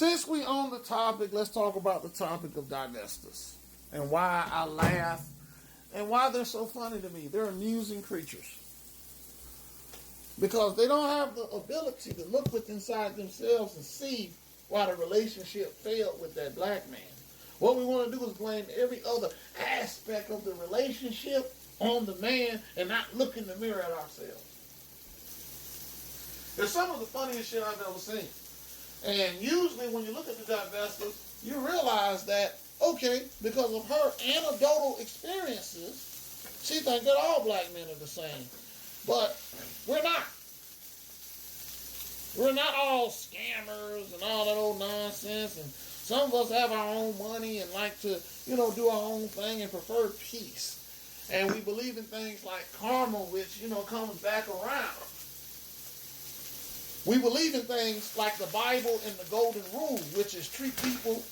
Since we on the topic, let's talk about the topic of divestors and why I laugh and why they're so funny to me. They're amusing creatures because they don't have the ability to look within inside themselves and see why the relationship failed with that black man. What we want to do is blame every other aspect of the relationship on the man and not look in the mirror at ourselves. It's some of the funniest shit I've ever seen. And usually when you look at the divestors, you realize that, okay, because of her anecdotal experiences, she thinks that all black men are the same. But we're not. We're not all scammers and all that old nonsense. And some of us have our own money and like to, do our own thing and prefer peace. And we believe in things like karma, which, comes back around. We believe in things like the Bible and the golden rule, which is treat people,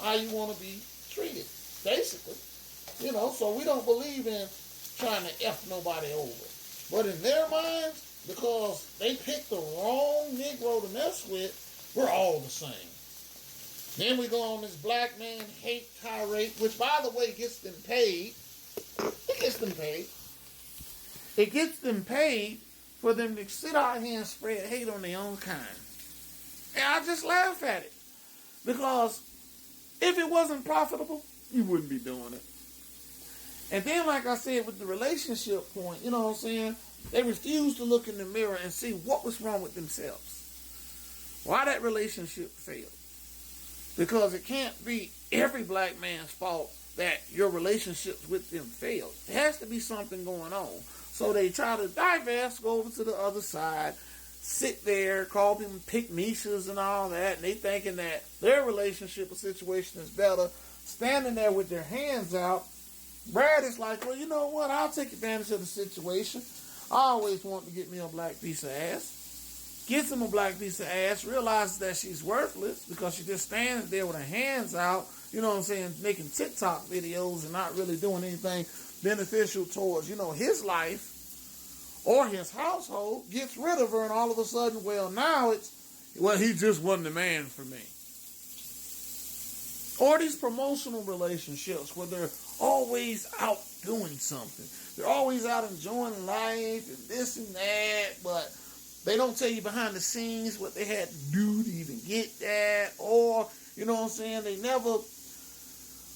how you want to be treated, basically. So we don't believe in trying to F nobody over. But in their minds, because they picked the wrong Negro to mess with, we're all the same. Then we go on this black man hate tirade, which, by the way, gets them paid. It gets them paid. It gets them paid for them to sit out here and spread hate on their own kind. And I just laugh at it. Because if it wasn't profitable, you wouldn't be doing it. And then, like I said, with the relationship point, they refuse to look in the mirror and see what was wrong with themselves. Why that relationship failed. Because it can't be every black man's fault that your relationships with them failed. There has to be something going on. So they try to divest, go over to the other side, sit there, call them pick-niches and all that, and they thinking that their relationship or situation is better, standing there with their hands out. Brad is like, well, you know what? I'll take advantage of the situation. I always want to get me a black piece of ass. Gets him a black piece of ass, realizes that she's worthless because she just stands there with her hands out, making TikTok videos and not really doing anything beneficial towards, his life or his household, gets rid of her, and all of a sudden, now he just wasn't the man for me. Or these promotional relationships where they're always out doing something. They're always out enjoying life and this and that, but they don't tell you behind the scenes what they had to do to even get that, or, they never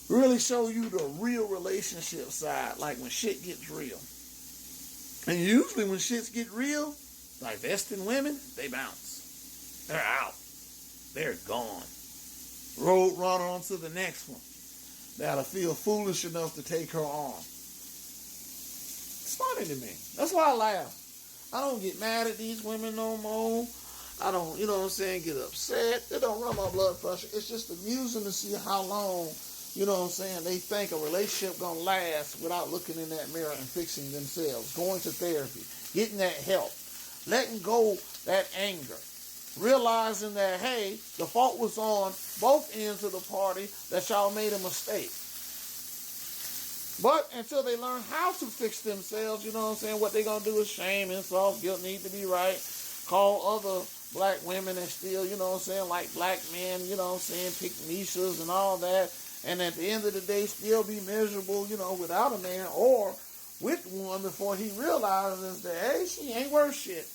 really show you the real relationship side, like when shit gets real. And usually when shit get real, divesting women, they bounce. They're out. They're gone. Road runner on to the next one that'll feel foolish enough to take her on. It's funny to me. That's why I laugh. I don't get mad at these women no more. I don't, get upset. They don't run my blood pressure. It's just amusing to see how long, they think a relationship gonna last without looking in that mirror and fixing themselves, going to therapy, getting that help, letting go that anger, realizing that, hey, the fault was on both ends of the party, that y'all made a mistake. But until they learn how to fix themselves, what they gonna do is shame, insult, guilt, need to be right, call other black women and still, like black men, pick niches and all that. And at the end of the day, still be miserable, without a man or with one before he realizes that, hey, she ain't worth shit.